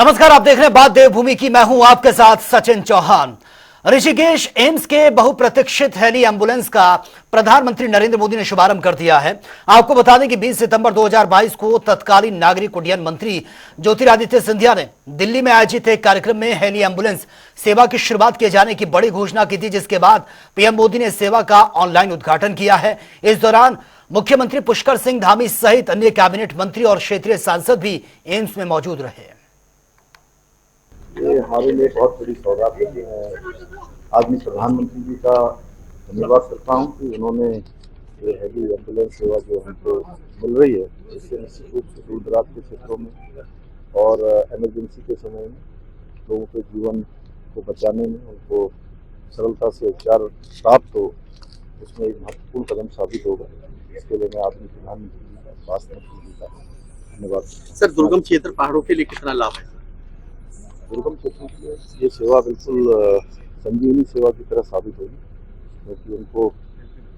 नमस्कार, आप देख रहे हैं बात देवभूमि की। मैं हूं आपके साथ सचिन चौहान। ऋषिकेश एम्स के बहुप्रतीक्षित हेली एम्बुलेंस का प्रधानमंत्री नरेंद्र मोदी ने शुभारंभ कर दिया है। आपको बता दें कि 20 सितंबर 2022 को तत्कालीन नागरिक उड्डयन मंत्री ज्योतिरादित्य सिंधिया ने दिल्ली में आयोजित एक कार्यक्रम में हेली एम्बुलेंस सेवा की शुरुआत किए जाने की बड़ी घोषणा की थी, जिसके बाद पीएम मोदी ने सेवा का ऑनलाइन उद्घाटन किया है। इस दौरान मुख्यमंत्री पुष्कर सिंह धामी सहित अन्य कैबिनेट मंत्री और क्षेत्रीय सांसद भी एम्स में मौजूद रहे। ये हमारे लिए बहुत बड़ी सौगात है कि मैं आज मैं प्रधानमंत्री जी का धन्यवाद करता हूँ कि उन्होंने ये हेली एम्बुलेंस सेवा जो हमको मिल रही है, इससे निश्चित रूप से दूर दराज के क्षेत्रों में और इमरजेंसी के समय में लोगों के जीवन को बचाने में उनको सरलता से उपचार प्राप्त हो, उसमें एक महत्वपूर्ण कदम साबित होगा। इसके लिए मैं आदमी प्रधानमंत्री जी का, स्वास्थ्य मंत्री जी का धन्यवाद। सर, दुर्गम क्षेत्र पहाड़ों के लिए कितना लाभ है? दुर्गम क्षेत्रों की ये सेवा बिल्कुल संजीवनी सेवा की तरह साबित होगी, क्योंकि उनको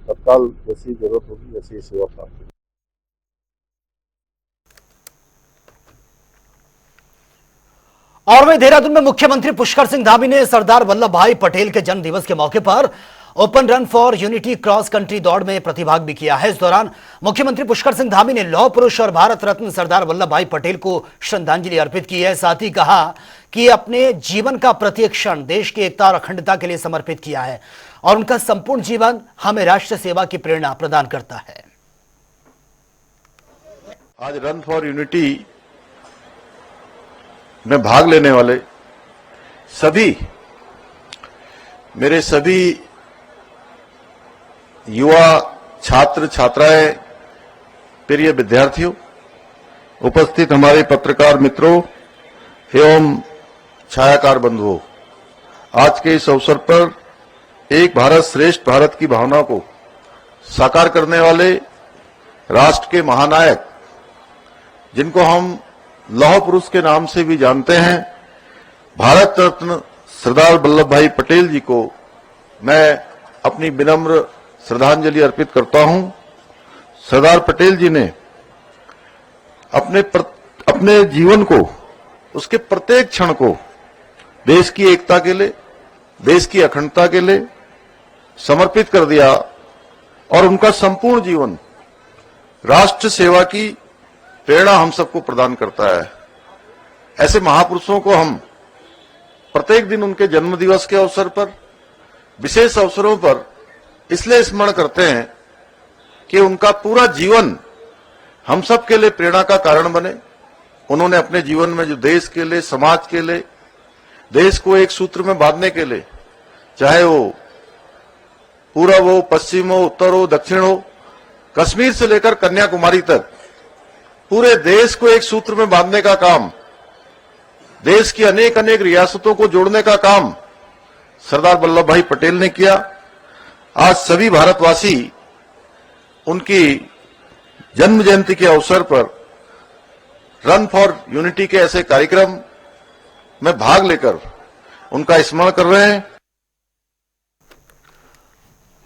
तत्काल जैसी जरूरत होगी वैसे ये सेवा प्राप्त होगी। और वहीं देहरादून में मुख्यमंत्री पुष्कर सिंह धामी ने सरदार वल्लभ भाई पटेल के जन्म दिवस के मौके पर open run for unity cross country दौड़ में प्रतिभाग भी किया है। इस दौरान मुख्यमंत्री पुष्कर सिंह धामी ने लौह पुरुष और भारत रत्न सरदार वल्लभ भाई पटेल को श्रद्धांजलि अर्पित की है। साथ ही कहा कि अपने जीवन का प्रत्येक क्षण देश की एकता और अखंडता के लिए समर्पित किया है और उनका संपूर्ण जीवन हमें राष्ट्र सेवा की प्रेरणा प्रदान करता है। आज रन फॉर यूनिटी में भाग लेने वाले सभी युवा छात्र छात्राएं, प्रिय विद्यार्थियों, उपस्थित हमारे पत्रकार मित्रों एवं छायाकार बंधुओं, आज के इस अवसर पर एक भारत श्रेष्ठ भारत की भावना को साकार करने वाले राष्ट्र के महानायक, जिनको हम लौह पुरुष के नाम से भी जानते हैं, भारत रत्न सरदार वल्लभ भाई पटेल जी को मैं अपनी विनम्र श्रद्धांजलि अर्पित करता हूं। सरदार पटेल जी ने अपने जीवन को, उसके प्रत्येक क्षण को देश की एकता के लिए, देश की अखंडता के लिए समर्पित कर दिया और उनका संपूर्ण जीवन राष्ट्र सेवा की प्रेरणा हम सबको प्रदान करता है। ऐसे महापुरुषों को हम प्रत्येक दिन उनके जन्म दिवस के अवसर पर, विशेष अवसरों पर इसलिए स्मरण करते हैं कि उनका पूरा जीवन हम सब के लिए प्रेरणा का कारण बने। उन्होंने अपने जीवन में जो देश के लिए, समाज के लिए, देश को एक सूत्र में बांधने के लिए, चाहे वो पूरब हो, पश्चिम हो, उत्तर हो, दक्षिण हो, कश्मीर से लेकर कन्याकुमारी तक पूरे देश को एक सूत्र में बांधने का काम, देश की अनेक अनेक रियासतों को जोड़ने का काम सरदार वल्लभ भाई पटेल ने किया। आज सभी भारतवासी उनकी जन्म जयंती के अवसर पर रन फॉर यूनिटी के ऐसे कार्यक्रम में भाग लेकर उनका स्मरण कर रहे हैं।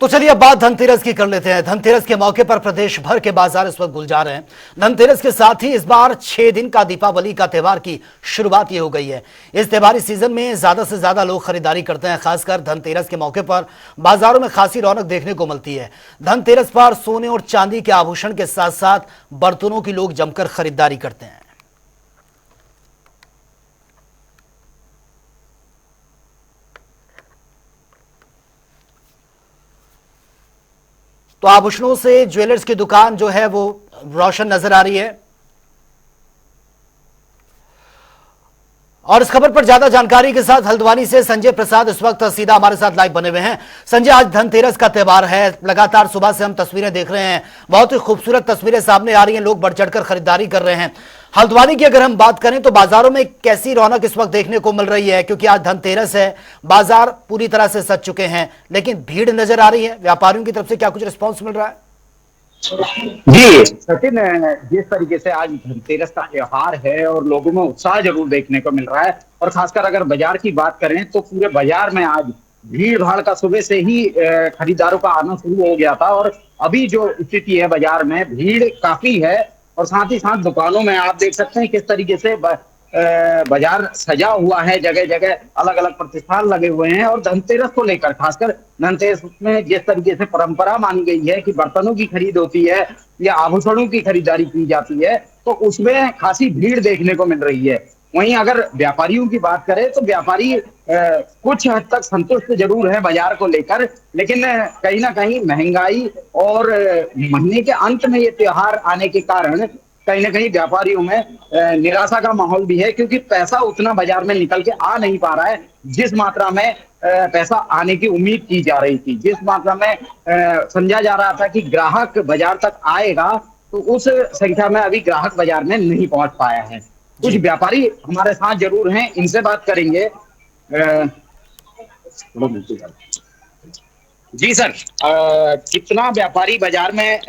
तो चलिए अब बात धनतेरस की कर लेते हैं। धनतेरस के मौके पर प्रदेश भर के बाजार इस वक्त गुलजार हैं। धनतेरस के साथ ही इस बार 6 दिन का दीपावली का त्यौहार की शुरुआत ये हो गई है। इस त्योहारी सीजन में ज्यादा से ज्यादा लोग खरीदारी करते हैं। खासकर धनतेरस के मौके पर बाजारों में खासी रौनक देखने को मिलती है। धनतेरस पर सोने और चांदी के आभूषण के साथ साथ बर्तनों की लोग जमकर खरीदारी करते हैं। तो आभूषणों से ज्वेलर्स की दुकान जो है वो रोशन नजर आ रही है। और इस खबर पर ज्यादा जानकारी के साथ हल्द्वानी से संजय प्रसाद इस वक्त सीधा हमारे साथ लाइव बने हुए हैं। संजय, आज धनतेरस का त्यौहार है, लगातार सुबह से हम तस्वीरें देख रहे हैं, बहुत ही खूबसूरत तस्वीरें सामने आ रही हैं, लोग बढ़ चढ़कर खरीदारी कर रहे हैं। हल्द्वानी की अगर हम बात करें तो बाजारों में कैसी रौनक इस वक्त देखने को मिल रही है? क्योंकि आज धनतेरस है, बाजार पूरी तरह से सज चुके हैं, लेकिन भीड़ नजर आ रही है। व्यापारियों की तरफ से क्या कुछ रिस्पॉन्स मिल रहा है? जी सचिन, जिस तरीके से आज धनतेरस का त्योहार है और लोगों में उत्साह जरूर देखने को मिल रहा है, और खासकर अगर बाजार की बात करें तो पूरे बाजार में आज भीड़ भाड़ का सुबह से ही खरीदारों का आना शुरू हो गया था। और अभी जो स्थिति है बाजार में, भीड़ काफी है और साथ ही साथ दुकानों में आप देख सकते हैं किस तरीके से बाजार सजा हुआ है, जगह जगह अलग अलग प्रतिष्ठान लगे हुए हैं। और धनतेरस को लेकर, खासकर धनतेरस में जिस तरीके से परंपरा मानी गई है कि बर्तनों की खरीद होती है या आभूषणों की खरीदारी की जाती है, तो उसमें खासी भीड़ देखने को मिल रही है। वहीं अगर व्यापारियों की बात करें तो व्यापारी कुछ हद तक संतुष्ट जरूर है बाजार को लेकर, लेकिन कहीं ना कहीं महंगाई और महीने के अंत में ये त्योहार आने के कारण कहीं ना कहीं व्यापारियों में निराशा का माहौल भी है, क्योंकि पैसा उतना बाजार में निकल के आ नहीं पा रहा है जिस मात्रा में पैसा आने की उम्मीद की जा रही थी। जिस मात्रा में समझा जा रहा था कि ग्राहक बाजार तक आएगा, तो उस संख्या में अभी ग्राहक बाजार में नहीं पहुंच पाया है। कुछ व्यापारी हमारे साथ जरूर हैं, इनसे बात करेंगे। जी सर, कितना व्यापारी बाजार में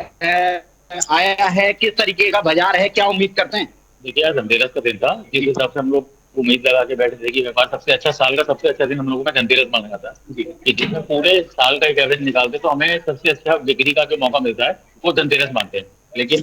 आया है, किस तरीके का बाजार है, क्या उम्मीद करते हैं? देखिए यार, धनतेरस का दिन था, जिस हिसाब से हम लोग उम्मीद लगा के बैठे थे कि व्यापार सबसे अच्छा, साल का सबसे अच्छा दिन हम लोगों में धनतेरस माना जाता है कि जिसमें पूरे साल का एक एवरेज निकालते तो हमें सबसे अच्छा बिक्री का जो मौका मिलता है वो धनतेरस मानते हैं। लेकिन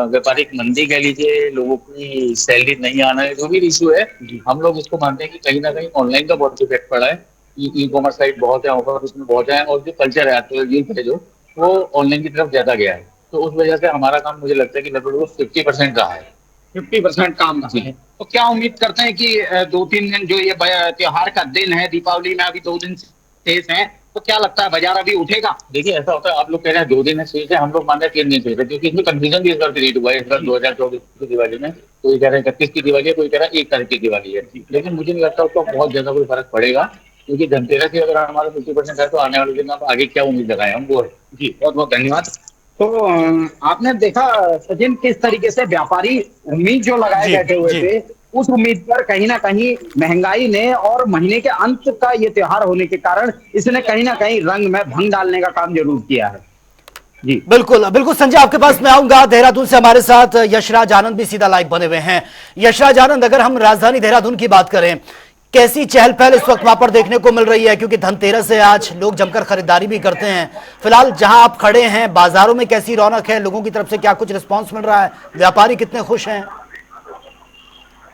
व्यापारिक मंदी कह लीजिए, लोगों की सैलरी नहीं आना है, जो भी इशू है, हम लोग इसको मानते हैं कि कहीं ना कहीं ऑनलाइन का बहुत इफेक्ट पड़ा है। ई कॉमर्स साइट बहुत है, ऑफर उसमें बहुत है, और जो कल्चर है तो यूथ है जो, वो ऑनलाइन की तरफ ज्यादा गया है। तो उस वजह से हमारा काम, मुझे लगता है कि लगभग 50% रहा है। 50% काम रहा है। तो क्या उम्मीद करते हैं कि 2-3 दिन जो ये त्योहार का दिन है, दीपावली में अभी 2 दिन शेष हैं, तो क्या लगता है बाजार अभी उठेगा? देखिए ऐसा होता है, आप लोग कह रहे हैं 2 दिन है शेष है, हम लोग मान रहे हैं 3 दिन शेष है, क्योंकि इसमें कंफ्यूजन भी इस बार क्रिएट हुआ है। इस बार 2024 की दिवाली में कोई कह रहा है 31 की दिवाली है, कोई कह रहा है 1 तारीख की दिवाली है। लेकिन मुझे नहीं लगता उसका बहुत ज्यादा कोई फर्क पड़ेगा, क्योंकि धनतेरस ही अगर हमारा 50% है तो आने वाले दिन आप आगे क्या उम्मीद लगाए हम वो है। जी, बहुत बहुत धन्यवाद। तो आपने देखा सचिन, किस तरीके से व्यापारी उम्मीद जो लगाए बैठे हुए थे, उस उम्मीद पर कहीं ना कहीं महंगाई ने और महीने के अंत का ये त्योहार होने के कारण इसने कहीं ना कहीं रंग में भंग डालने का काम जरूर किया है। जी बिल्कुल बिल्कुल संजय, आपके पास मैं आऊंगा। देहरादून से हमारे साथ यशराज आनंद भी सीधा लाइव बने हुए हैं। यशराज आनंद, अगर हम राजधानी देहरादून की बात करें, कैसी चहल पहल इस वक्त वहां पर देखने को मिल रही है? क्योंकि धनतेरस से आज लोग जमकर खरीदारी भी करते हैं। फिलहाल जहां आप खड़े हैं, बाजारों में कैसी रौनक है? लोगों की तरफ से क्या कुछ रिस्पांस मिल रहा है? व्यापारी कितने खुश हैं?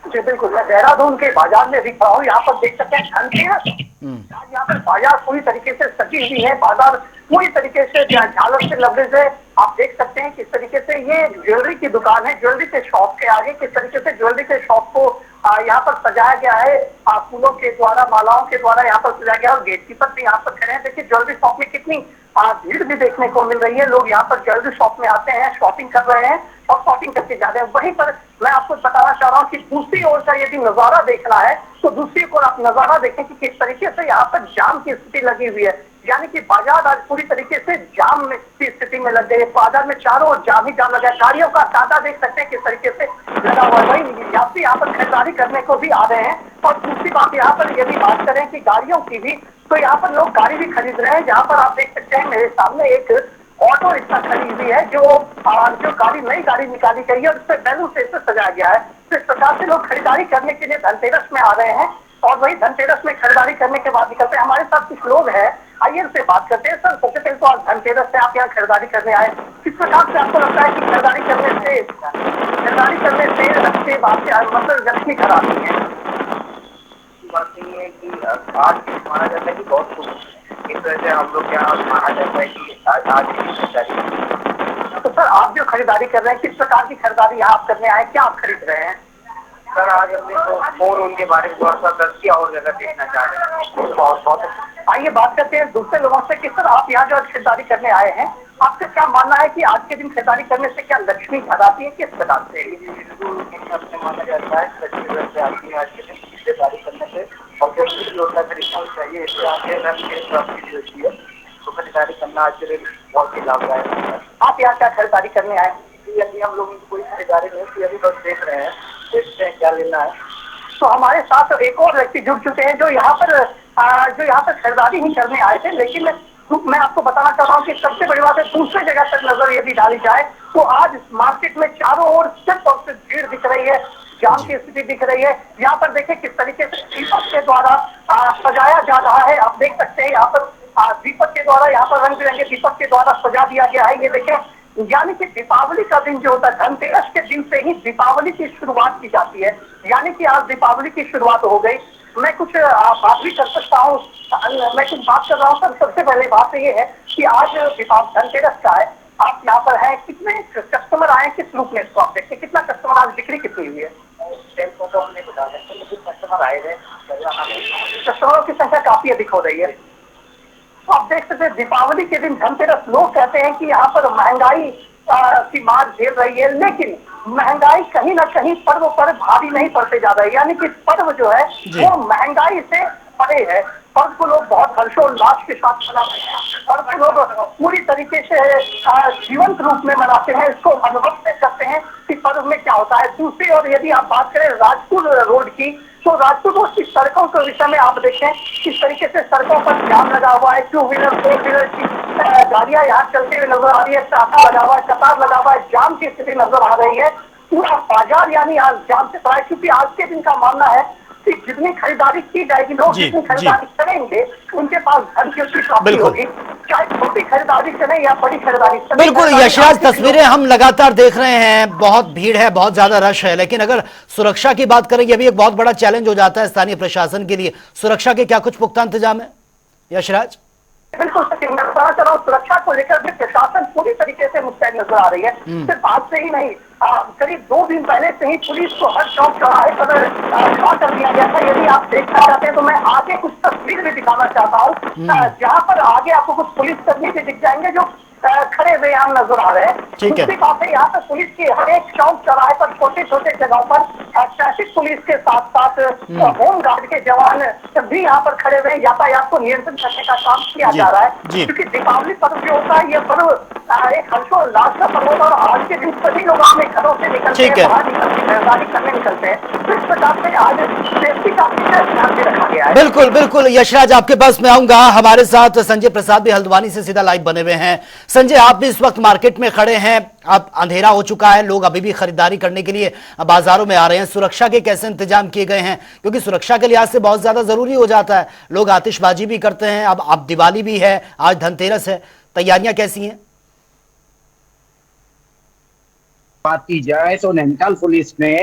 जी बिल्कुल, मैं देहरादून के बाजार में दिख रहा हूँ। यहाँ पर देख सकते हैं धनतेरस, यहाँ पर बाजार पूरी तरीके से सजी हुई है। बाजार पूरी तरीके से झालर से लबरेज है। आप देख सकते हैं किस तरीके से ये ज्वेलरी की दुकान है। ज्वेलरी के शॉप के आगे किस तरीके से ज्वेलरी के शॉप को यहाँ पर सजाया गया है, फूलों के द्वारा, मालाओं के द्वारा यहाँ पर सजाया गया। और गेट कीपर भी यहाँ पर खड़े हैं। देखिए ज्वेलरी शॉप में कितनी भीड़ भी देखने को मिल रही है। लोग यहाँ पर ज्वेलरी शॉप में आते हैं, शॉपिंग कर रहे हैं और शॉपिंग करके जा रहे हैं। वहीं पर मैं आपको बताना चाह रहा हूँ कि दूसरी ओर का यदि नजारा देखना है तो दूसरी ओर आप नजारा देखें कि किस तरीके से यहाँ पर जाम की स्थिति लगी हुई है। यानी कि बाजार आज पूरी तरीके से जाम की स्थिति में लग गई है। बाजार में चारों ओर जाम ही जाम लगा है। गाड़ियों का तादाद देख सकते हैं किस तरीके से लगा हुआ है। वही यात्री यहाँ पर खरीदारी करने को भी आ रहे हैं। और दूसरी बात यहाँ पर यदि बात करें कि गाड़ियों की भी, तो यहाँ पर लोग गाड़ी भी खरीद रहे हैं। यहाँ पर आप देख सकते हैं मेरे सामने एक ऑटो रिक्शा खड़ी हुई है, जो गाड़ी, नई गाड़ी निकाली गई है और उससे बैलून से इसे सजाया गया है। तो इस प्रकार से लोग खरीदारी करने के लिए धनतेरस में आ रहे हैं और वही धनतेरस में खरीदारी करने के बाद निकलते हैं। हमारे साथ कुछ लोग हैं, आइए उनसे बात करते हैं। सर, सबसे पहले तो आज धनतेरस से आप यहाँ खरीदारी करने आए, किस प्रकार से आपको लगता है कि खरीदारी करने से अच्छे बात से मतलब लक्ष्मी घर आती है? बात ये है कि आज माना जाता है कि बहुत खुश इस वजह से हम लोग यहाँ माना जाता है कि आज की खरीदारी। तो सर, आप जो खरीदारी कर रहे हैं, किस प्रकार की खरीदारी यहाँ आप करने आए, क्या आप खरीद रहे हैं? सर, आज हमने तो फोन उनके बारे में थोड़ा सा दस्तिया और जगह देखना चाह रहे हैं। बहुत बहुत आइए बात करते हैं दूसरे लोगों से कि सर, आप यहाँ जो खरीदारी करने आए हैं, आपका क्या मानना है कि आज के दिन खरीदारी करने से क्या लक्ष्मी घर आती है, किस प्रकार से? अपने माना जाता है लक्ष्मी घर से आती है आज के दिन खरीदारी करने से। और जो भी होता है खरीदना चाहिए, इससे आगे प्राप्ति होती है, तो खरीदारी करना आज के दिन बहुत ही लाभदायक होता है। आप यहाँ क्या खरीदारी करने आए? यदि हम लोग कोई खरीदारी नहीं की, अभी बस देख रहे हैं, देखते हैं क्या लेना है। तो हमारे साथ एक और व्यक्ति जुड़ चुके हैं जो यहाँ पर खरीदारी ही करने आए थे। लेकिन मैं आपको बताना चाह रहा हूँ कि सबसे बड़ी बात है, दूसरे जगह तक नजर यदि डाली जाए तो आज मार्केट में चारों ओर सिर्फ और सिर्फ भीड़ दिख रही है, जाम की स्थिति दिख रही है। यहाँ पर देखिए किस तरीके से दीपक के द्वारा सजाया जा रहा है। आप देख सकते हैं यहाँ पर दीपक के द्वारा, यहाँ पर रंग बिरंगे दीपक के द्वारा सजा दिया गया है। ये देखें यानी कि दीपावली का दिन जो होता है, धनतेरस के दिन से ही दीपावली की शुरुआत की जाती है। यानी कि आज दीपावली की शुरुआत हो गई। मैं कुछ बात भी कर सकता हूँ, मैं कुछ बात कर रहा हूँ सर। सबसे पहले बात ये है कि आज धनतेरस का है, आप यहाँ पर हैं, कितने कस्टमर आए, किस रूप में इसको आप देखते हैं, कितना कस्टमर आज बिक्री कितनी हुई है? कस्टमर आए हैं, कस्टमरों की संख्या काफी अधिक हो रही है। आप देख सकते हैं दीपावली के दिन धनतेरस, लोग कहते हैं कि यहाँ पर महंगाई की मार झेल रही है, लेकिन महंगाई कहीं ना कहीं पर्व पर भारी नहीं पड़ते जा रही है। यानी कि पर्व जो है वो महंगाई से परे है। पर्व को लोग बहुत हर्षोल्लास के साथ मनाते हैं, पर्व को लोग पूरी तरीके से जीवंत रूप में मनाते हैं, इसको अनुभव से करते हैं कि पर्व में क्या होता है। दूसरी ओर यदि आप बात करें राजपुर रोड की, तो राजपुर रोड की सड़कों के विषय में आप देखें किस तरीके से सड़कों पर जाम लगा हुआ है। 2 व्हीलर 4 व्हीलर की गाड़ियां यहाँ चलते हुए नजर आ रही है, टाका लगा हुआ है, कतार लगा हुआ है, जाम की स्थिति नजर आ रही है। पूरा बाजार यानी आज जाम से पड़ा है, क्योंकि आज के दिन का मानना है कि जितनी खरीदारी की जाएगी, लोग जितनी खरीदारी करेंगे उनके पास धन की उसकी प्राप्ति होगी, चाहे छोटी खरीदारी करें या बड़ी खरीदारी करें। बिल्कुल यशराज, तस्वीरें हम लगातार देख रहे हैं, बहुत भीड़ है, बहुत ज्यादा रश है, लेकिन अगर सुरक्षा की बात करें, यह भी एक बहुत बड़ा चैलेंज हो जाता है स्थानीय प्रशासन के लिए। सुरक्षा के क्या कुछ पुख्ता इंतजाम है यशराज? बिल्कुल सचिन, मैं बताना चाह रहा हूँ, सुरक्षा को लेकर भी प्रशासन पूरी तरीके से मुस्तैद नजर आ रही है। सिर्फ आज से ही नहीं, करीब 2 दिन पहले से ही पुलिस को हर चौक चौराहे पर खड़ा कर दिया गया था। यदि आप देखना चाहते हैं तो मैं आगे कुछ तस्वीर भी दिखाना चाहता हूँ, जहाँ पर आगे आपको कुछ पुलिस कर्मी भी दिख जाएंगे जो खड़े हुए यहाँ नजर आ रहे हैं। दूसरी बात है, यहाँ पर पुलिस की हर एक चौक चौराहे पर छोटे छोटे जगहों पर ट्रैफिक पुलिस के साथ साथ होम गार्ड के जवान भी यहाँ पर खड़े हुए यातायात को नियंत्रण करने का काम किया जा रहा है। क्योंकि दीपावली पर्व जो होता है, ये पर्व एक हर्षोल्लास का पर्व होता है और आज के दिन सभी लोग अपने घरों से निकलते हैं, बाहर निकलते हैं, खरीदारी करने निकलते हैं। तो इस प्रकार से आज सेफ्टी का ध्यान भी रखा गया है। बिल्कुल बिल्कुल यशराज, आपके पास मैं आऊंगा। हमारे साथ संजय प्रसाद भी हल्द्वानी से सीधा लाइव बने हुए हैं। संजय, आप भी इस वक्त मार्केट में खड़े हैं, अब अंधेरा हो चुका है, लोग अभी भी खरीदारी करने के लिए बाजारों में आ रहे हैं। सुरक्षा के कैसे इंतजाम किए गए हैं? क्योंकि सुरक्षा के लिहाज से बहुत ज्यादा जरूरी हो जाता है, लोग आतिशबाजी भी करते हैं। अब दिवाली भी है, आज धनतेरस है, तैयारियां कैसी हैं? बात की जाए तो नैनीताल पुलिस ने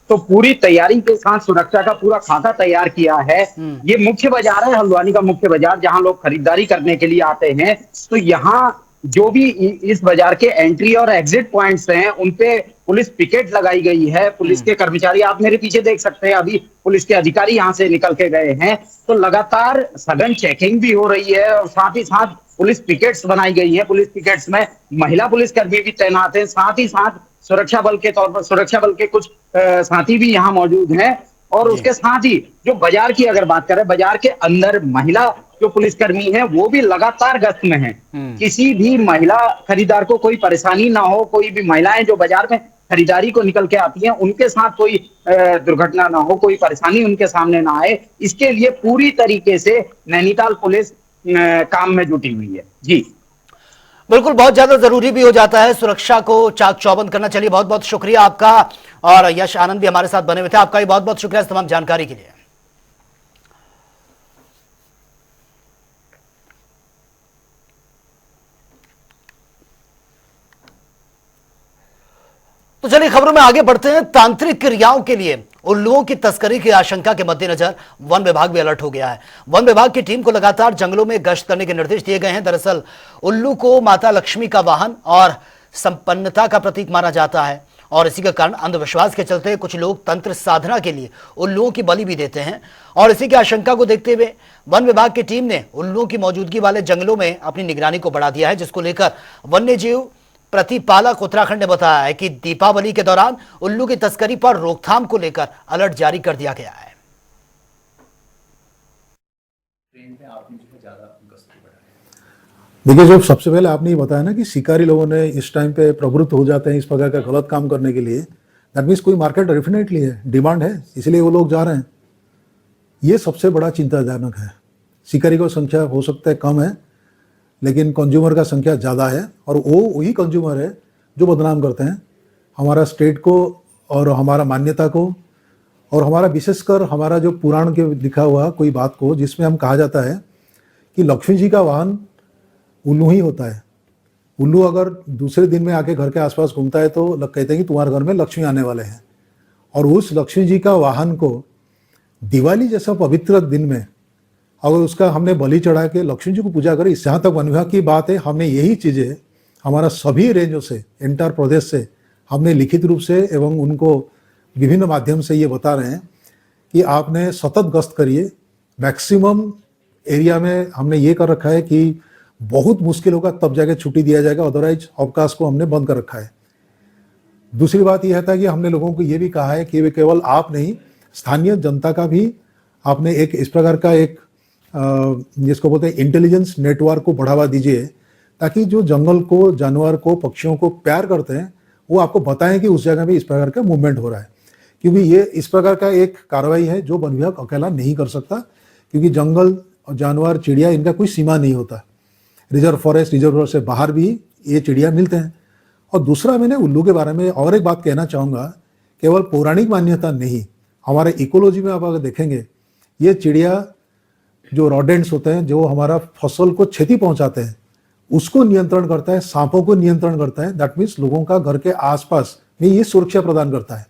तो पूरी तैयारी के साथ सुरक्षा का पूरा खाका तैयार किया है। ये मुख्य बाजार है, हल्द्वानी का मुख्य बाजार, जहां लोग खरीदारी करने के लिए आते हैं। तो यहाँ जो भी इस बाजार के एंट्री और एग्जिट पॉइंट्स हैं, उनपे पुलिस पिकेट लगाई गई है। पुलिस के कर्मचारी आप मेरे पीछे देख सकते हैं, अभी पुलिस के अधिकारी यहाँ से निकल के गए हैं। तो लगातार सघन चेकिंग भी हो रही है और साथ ही साथ पुलिस पिकेट्स बनाई गई है। पुलिस पिकेट्स में महिला पुलिसकर्मी भी तैनात है, साथ ही साथ सुरक्षा बल के तौर पर सुरक्षा बल के कुछ साथी भी यहाँ मौजूद हैं। और उसके साथ ही जो बाजार की अगर बात करें, बाजार के अंदर महिला जो पुलिसकर्मी हैं वो भी लगातार गश्त में हैं। किसी भी महिला खरीदार को कोई परेशानी ना हो, कोई भी महिलाएं जो बाजार में खरीदारी को निकल के आती हैं उनके साथ कोई दुर्घटना ना हो, कोई परेशानी उनके सामने ना आए, इसके लिए पूरी तरीके से नैनीताल पुलिस काम में जुटी हुई है। जी बिल्कुल, बहुत ज्यादा जरूरी भी हो जाता है सुरक्षा को चाक चौबंद करना। चलिए, बहुत बहुत शुक्रिया आपका, और यश आनंद भी हमारे साथ बने हुए थे, आपका भी बहुत बहुत शुक्रिया इस तमाम जानकारी के लिए। तो चलिए खबरों में आगे बढ़ते हैं। तांत्रिक क्रियाओं के लिए उल्लुओं की तस्करी की आशंका के मद्देनजर वन विभाग भी अलर्ट हो गया है। वन विभाग की टीम को लगातार जंगलों में गश्त करने के निर्देश दिए गए हैं। दरअसल उल्लू को माता लक्ष्मी का वाहन और संपन्नता का प्रतीक माना जाता है, और इसी के कारण अंधविश्वास के चलते कुछ लोग तंत्र साधना के लिए उल्लुओं की बलि भी देते हैं। और इसी की आशंका को देखते हुए वन विभाग की टीम ने उल्लुओं की मौजूदगी वाले जंगलों में अपनी निगरानी को बढ़ा दिया है, जिसको लेकर वन्य जीव प्रतिपालक उत्तराखंड ने बताया है कि दीपावली के दौरान उल्लू की तस्करी पर रोकथाम को लेकर अलर्ट जारी कर दिया गया है। देखिए, जो सबसे पहले आपने ये बताया ना कि शिकारी लोगों ने इस टाइम पे प्रवृत्त हो जाते हैं इस प्रकार का गलत काम करने के लिए, दैट मीन्स कोई मार्केट डेफिनेटली है, डिमांड है, इसलिए वो लोग जा रहे हैं। ये सबसे बड़ा चिंताजनक है। शिकारी की संख्या हो सकता है कम है, लेकिन कंज्यूमर का संख्या ज़्यादा है, और वो वही कंज्यूमर है जो बदनाम करते हैं हमारा स्टेट को और हमारा मान्यता को, और हमारा विशेषकर हमारा जो पुराण के लिखा हुआ कोई बात को, जिसमें हम कहा जाता है कि लक्ष्मी जी का वाहन उल्लू ही होता है। उल्लू अगर दूसरे दिन में आके घर के आसपास घूमता है तो कहते हैं कि तुम्हारे घर में लक्ष्मी आने वाले हैं, और उस लक्ष्मी जी का वाहन को दिवाली जैसा पवित्र दिन में अगर उसका हमने बलि चढ़ा के लक्ष्मी जी को पूजा करें, जहाँ तक वन विभाग की बात है, हमने यही चीज़ें हमारा सभी रेंजों से, एंटायर प्रदेश से हमने लिखित रूप से एवं उनको विभिन्न माध्यम से ये बता रहे हैं कि आपने सतत गश्त करिए। मैक्सिमम एरिया में हमने ये कर रखा है कि बहुत मुश्किल होगा तब जाके छुट्टी दिया जाएगा, अदरवाइज अवकाश को हमने बंद कर रखा है। दूसरी बात यह था कि हमने लोगों को ये भी कहा है कि वे केवल आप नहीं, स्थानीय जनता का भी आपने एक इस प्रकार का एक जिसको बोलते हैं इंटेलिजेंस नेटवर्क को बढ़ावा दीजिए, ताकि जो जंगल को, जानवर को, पक्षियों को प्यार करते हैं वो आपको बताएं कि उस जगह में इस प्रकार का मूवमेंट हो रहा है। क्योंकि ये इस प्रकार का एक कार्रवाई है जो वन विभाग अकेला नहीं कर सकता, क्योंकि जंगल, जानवर, चिड़िया, इनका कोई सीमा नहीं होता। रिजर्व फॉरेस्ट, रिजर्व से बाहर भी ये चिड़िया मिलते हैं। और दूसरा, मैंने उल्लू के बारे में और एक बात कहना चाहूँगा, केवल पौराणिक मान्यता नहीं, हमारे इकोलॉजी में आप अगर देखेंगे, ये चिड़िया जो रोडेंट्स होते हैं, जो हमारा फसल को क्षति पहुंचाते हैं, उसको नियंत्रण करता है, सांपों को नियंत्रण करता है। दैट मीन्स लोगों का घर के आसपास में ये सुरक्षा प्रदान करता है।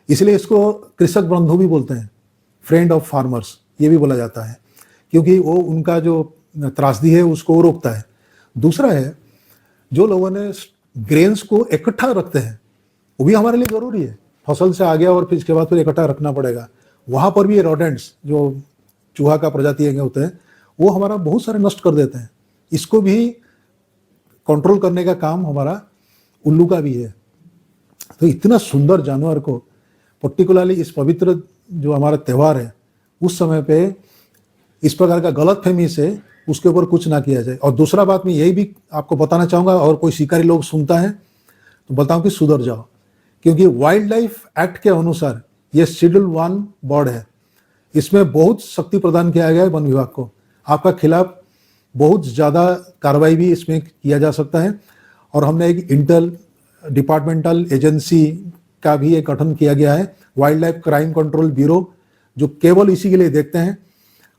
इसलिए इसको कृषक बंधु भी बोलते हैं, फ्रेंड ऑफ फार्मर्स ये भी बोला जाता है, क्योंकि वो उनका जो त्रासदी है उसको रोकता है। दूसरा है, जो लोगों ने ग्रेन्स को इकट्ठा रखते हैं वो भी हमारे लिए जरूरी है। फसल से आ गया और फिर इसके बाद फिर इकट्ठा रखना पड़ेगा, वहां पर भी ये रोडेंट्स जो चूहा का प्रजाति होते हैं वो हमारा बहुत सारे नष्ट कर देते हैं। इसको भी कंट्रोल करने का काम हमारा उल्लू का भी है। तो इतना सुंदर जानवर को पर्टिकुलरली इस पवित्र जो हमारा त्यौहार है उस समय पे इस प्रकार का गलतफहमी से उसके ऊपर कुछ ना किया जाए। और दूसरा बात मैं यही भी आपको बताना चाहूँगा, और कोई शिकारी लोग सुनता है तो बताऊँ कि सुधर जाओ, क्योंकि वाइल्ड लाइफ एक्ट के अनुसार ये शेड्यूल 1 बर्ड है। इसमें बहुत शक्ति प्रदान किया गया है वन विभाग को, आपका खिलाफ बहुत ज़्यादा कार्रवाई भी इसमें किया जा सकता है। और हमने एक इंटर डिपार्टमेंटल एजेंसी का भी एक गठन किया गया है, wild life crime control bureau, जो केवल इसी के लिए देखते हैं।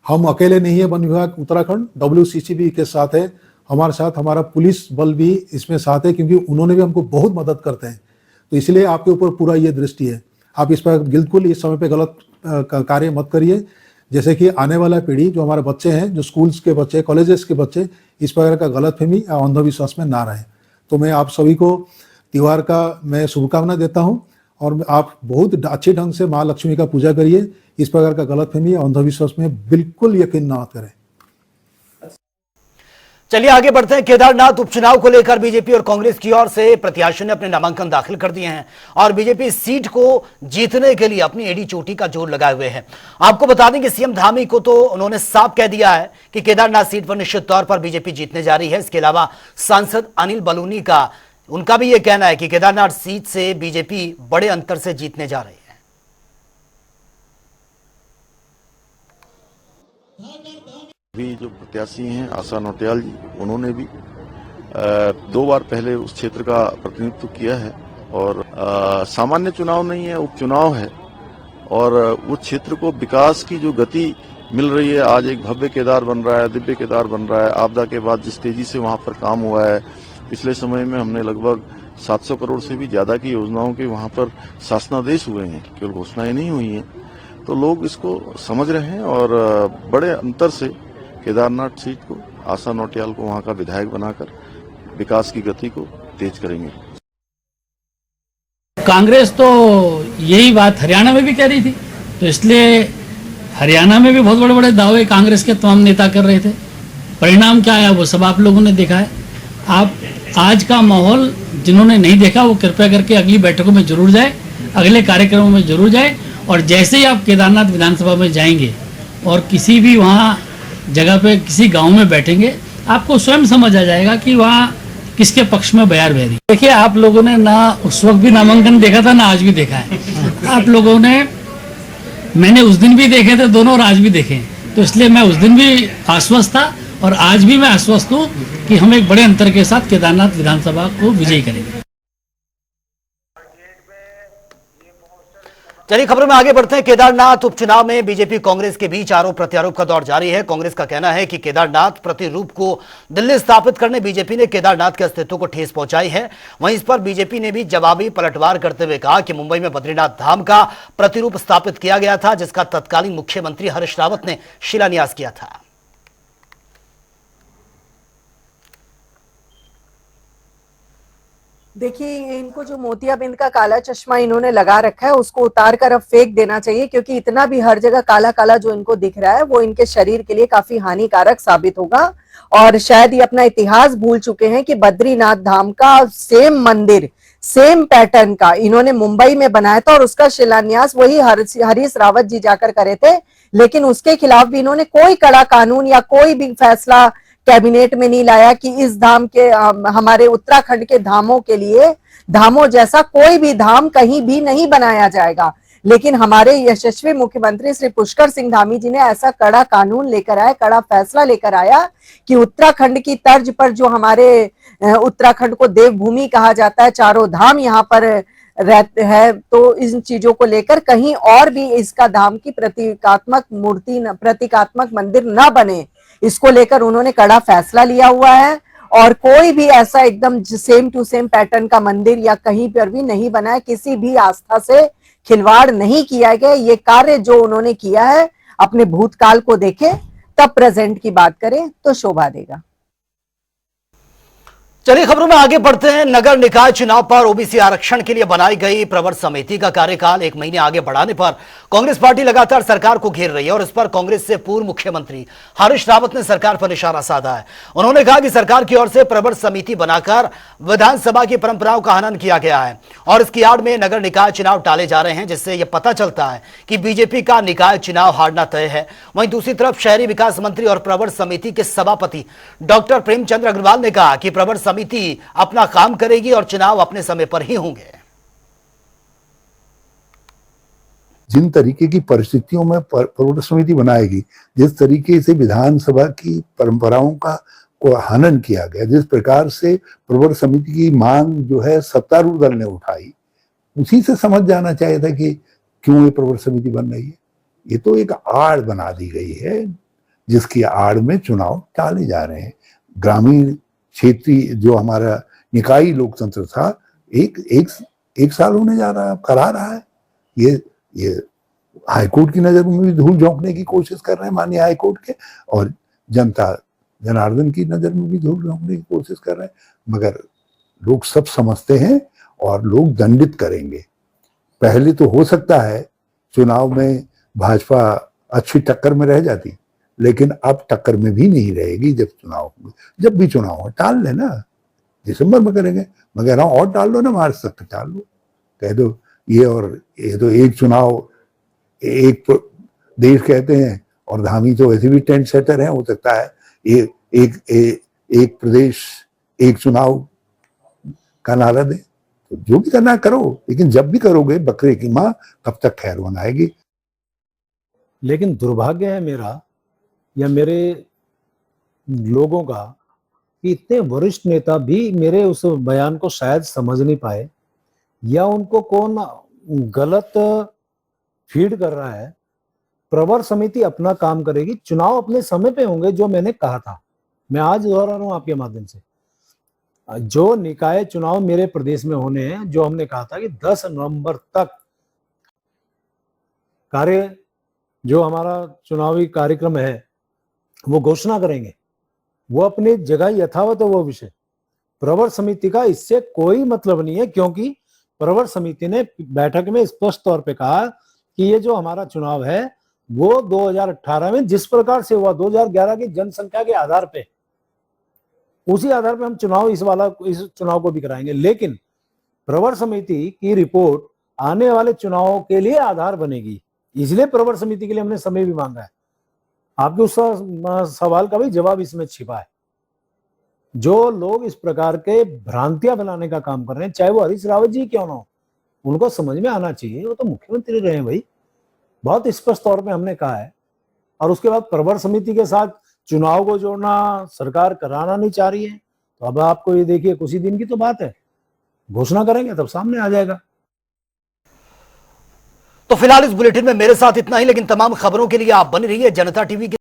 हम अकेले नहीं है, वन विभाग उत्तराखंड WCCB के साथ है, हमारे साथ हमारा पुलिस बल भी इसमें साथ है, क्योंकि उन्होंने भी हमको बहुत मदद करते हैं। तो इसलिए आपके ऊपर पूरा ये दृष्टि है, आप इस पर बिल्कुल इस समय पे गलत कार्य मत करिए। जैसे कि आने वाला पीढ़ी जो हमारे बच्चे हैं, जो स्कूल्स के बच्चे, कॉलेजेस के बच्चे, इस प्रकार का गलतफहमी या अंधविश्वास में ना रहे। तो मैं आप सभी को त्यौहार का मैं शुभकामना देता हूं, और आप बहुत अच्छे ढंग से माँ लक्ष्मी का पूजा करिए। इस प्रकार का गलतफहमी या अंधविश्वास में बिल्कुल यकीन ना करें। चलिए आगे बढ़ते हैं। केदारनाथ उपचुनाव को लेकर बीजेपी और कांग्रेस की ओर से प्रत्याशियों ने अपने नामांकन दाखिल कर दिए हैं और बीजेपी सीट को जीतने के लिए अपनी एड़ी चोटी का जोर लगाए हुए हैं। आपको बता दें कि सीएम धामी को तो उन्होंने साफ कह दिया है कि केदारनाथ सीट पर निश्चित तौर पर बीजेपी जीतने जा रही है। इसके अलावा सांसद अनिल बलूनी का उनका भी यह कहना है कि केदारनाथ सीट से बीजेपी बड़े अंतर से जीतने जा रही है। भी जो प्रत्याशी हैं आशा नौटियाल जी, उन्होंने भी 2 बार पहले उस क्षेत्र का प्रतिनिधित्व किया है और सामान्य चुनाव नहीं है, उपचुनाव है। और उस क्षेत्र को विकास की जो गति मिल रही है, आज एक भव्य केदार बन रहा है, दिव्य केदार बन रहा है। आपदा के बाद जिस तेजी से वहां पर काम हुआ है, पिछले समय में हमने लगभग 700 करोड़ से भी ज्यादा की योजनाओं के वहां पर शासनादेश हुए हैं, केवल घोषणाएं नहीं हुई हैं। तो लोग इसको समझ रहे हैं और बड़े अंतर से केदारनाथ सीट को आशा नौटियाल को वहां का विधायक बनाकर विकास की गति को तेज करेंगे। कांग्रेस तो यही बात हरियाणा में भी कह रही थी, तो इसलिए हरियाणा में भी बहुत बड़े बड़े दावे कांग्रेस के तमाम नेता कर रहे थे। परिणाम क्या आया वो सब आप लोगों ने देखा है। आप आज का माहौल जिन्होंने नहीं देखा वो कृपया करके अगली बैठकों में जरूर जाए, अगले कार्यक्रमों में जरूर जाए। और जैसे ही आप केदारनाथ विधानसभा में जाएंगे और किसी भी वहाँ जगह पे किसी गांव में बैठेंगे, आपको स्वयं समझ आ जाएगा कि वहाँ किसके पक्ष में बयार बह रही। देखिए, आप लोगों ने ना उस वक्त भी नामांकन देखा था, ना आज भी देखा है। आप लोगों ने, मैंने उस दिन भी देखे थे दोनों और आज भी देखे, तो इसलिए मैं उस दिन भी आश्वस्त था और आज भी मैं आश्वस्त हूँ कि हम एक बड़े अंतर के साथ केदारनाथ विधानसभा को विजयी करेंगे। चलिए खबरों में आगे बढ़ते हैं। केदारनाथ उपचुनाव में बीजेपी कांग्रेस के बीच आरोप प्रत्यारोप का दौर जारी है। कांग्रेस का कहना है कि केदारनाथ प्रतिरूप को दिल्ली स्थापित करने बीजेपी ने केदारनाथ के अस्तित्व को ठेस पहुंचाई है। वहीं इस पर बीजेपी ने भी जवाबी पलटवार करते हुए कहा कि मुंबई में बद्रीनाथ धाम का प्रतिरूप स्थापित किया गया था, जिसका तत्कालीन मुख्यमंत्री हरीश रावत ने शिलान्यास किया था। देखिए, इनको जो मोतियाबिंद का काला चश्मा इन्होंने लगा रखा है उसको उतार कर अब फेंक देना चाहिए, क्योंकि इतना भी हर जगह काला काला जो इनको दिख रहा है वो इनके शरीर के लिए काफी हानिकारक साबित होगा। और शायद ये अपना इतिहास भूल चुके हैं कि बद्रीनाथ धाम का सेम मंदिर, सेम पैटर्न का इन्होंने मुंबई में बनाया था और उसका शिलान्यास वही हरीश रावत जी जाकर करे थे। लेकिन उसके खिलाफ भी इन्होंने कोई कड़ा कानून या कोई भी फैसला कैबिनेट में नहीं लाया कि इस धाम के हमारे उत्तराखंड के धामों के लिए धामों जैसा कोई भी धाम कहीं भी नहीं बनाया जाएगा। लेकिन हमारे यशस्वी मुख्यमंत्री श्री पुष्कर सिंह धामी जी ने ऐसा कड़ा कानून लेकर आया, कड़ा फैसला लेकर आया कि उत्तराखंड की तर्ज पर जो हमारे उत्तराखंड को देवभूमि कहा जाता है, चारों धाम यहाँ पर रहते हैं, तो इन चीजों को लेकर कहीं और भी इसका धाम की प्रतीकात्मक मूर्ति, प्रतीकात्मक मंदिर न बने, इसको लेकर उन्होंने कड़ा फैसला लिया हुआ है। और कोई भी ऐसा एकदम सेम टू सेम पैटर्न का मंदिर या कहीं पर भी नहीं बना है, किसी भी आस्था से खिलवाड़ नहीं किया गया। ये कार्य जो उन्होंने किया है, अपने भूतकाल को देखे तब प्रेजेंट की बात करें तो शोभा देगा। चलिए खबरों में आगे बढ़ते हैं। नगर निकाय चुनाव पर ओबीसी आरक्षण के लिए बनाई गई प्रवर समिति का कार्यकाल 1 महीने आगे बढ़ाने पर कांग्रेस पार्टी लगातार सरकार को घेर रही है और इस पर कांग्रेस से पूर्व मुख्यमंत्री हरीश रावत ने सरकार पर निशाना साधा है। उन्होंने कहा कि सरकार की ओर से प्रवर समिति बनाकर विधानसभा की परंपराओं का हनन किया गया है और इसकी आड़ में नगर निकाय चुनाव टाले जा रहे हैं, जिससे यह पता चलता है कि बीजेपी का निकाय चुनाव हारना तय है। वहीं दूसरी तरफ शहरी विकास मंत्री और प्रवर समिति के सभापति डॉक्टर प्रेमचंद्र अग्रवाल ने कहा कि प्रवर समिति अपना काम करेगी और चुनाव अपने समय पर ही होंगे। जिन तरीके की परिस्थितियों में प्रवर समिति बनाएगी, जिस तरीके से विधानसभा की परंपराओं का को हनन किया गया, जिस प्रकार से प्रवर समिति की मांग जो है सत्तारूढ़ दल ने उठाई, उसी से समझ जाना चाहिए था कि क्यों ये प्रवर समिति बन रही है। ये तो एक आड़ बना दी गई है, जिसकी आड़ में चुनाव टाले जा रहे हैं। ग्रामीण क्षेत्रीय जो हमारा निकाय लोकतंत्र था, एक साल होने जा रहा है, करा रहा है। ये हाईकोर्ट की नजर में भी धूल झोंकने की कोशिश कर रहे हैं माननीय हाईकोर्ट के, और जनता जनार्दन की नजर में भी धूल झोंकने की कोशिश कर रहे हैं। मगर लोग सब समझते हैं और लोग दंडित करेंगे। पहले तो हो सकता है चुनाव में भाजपा अच्छी टक्कर में रह जाती, लेकिन अब टक्कर में भी नहीं रहेगी। जब भी चुनाव हो टाल लेना, दिसंबर में करेंगे, मगर और टाल लो ना, मार्च तक टाल लो, कह दो ये तो एक चुनाव एक देश कहते हैं, और धामी तो वैसे भी टेंट सेटर है। हो सकता है एक प्रदेश एक चुनाव का नारा दे, तो जो भी करना करो, लेकिन जब भी करोगे बकरे की माँ कब तक खैर बनाएगी। लेकिन दुर्भाग्य है मेरा या मेरे लोगों का कि इतने वरिष्ठ नेता भी मेरे उस बयान को शायद समझ नहीं पाए, या उनको कौन गलत फीड कर रहा है। प्रवर समिति अपना काम करेगी, चुनाव अपने समय पे होंगे, जो मैंने कहा था। मैं आज दोहरा रहा हूं आपके माध्यम से, जो निकाय चुनाव मेरे प्रदेश में होने हैं, जो हमने कहा था कि 10 नवंबर तक कार्य जो हमारा चुनावी कार्यक्रम है वो घोषणा करेंगे, वो अपनी जगह यथावत है वो विषय। प्रवर समिति का इससे कोई मतलब नहीं है, क्योंकि प्रवर समिति ने बैठक में स्पष्ट तौर पे कहा कि ये जो हमारा चुनाव है वो 2018 में जिस प्रकार से हुआ, 2011 की जनसंख्या के आधार पे, उसी आधार पे हम इस चुनाव को भी कराएंगे। लेकिन प्रवर समिति की रिपोर्ट आने वाले चुनावों के लिए आधार बनेगी, इसलिए प्रवर समिति के लिए हमने समय भी मांगा है। आपके उस सवाल का भी जवाब इसमें छिपा है। जो लोग इस प्रकार के भ्रांतियां फैलाने का काम कर रहे हैं, चाहे वो हरीश रावत जी क्यों ना हो, उनको समझ में आना चाहिए, वो तो मुख्यमंत्री रहे हैं भाई। बहुत स्पष्ट तौर पे हमने कहा है। और उसके बाद प्रवर समिति के साथ चुनाव को जोड़ना सरकार कराना नहीं चाह रही है, तो अब आपको ये देखिए कुछ ही दिन की तो बात है, घोषणा करेंगे तब सामने आ जाएगा। तो फिलहाल इस बुलेटिन में मेरे साथ इतना ही, लेकिन तमाम खबरों के लिए आप बने रहिए जनता टीवी के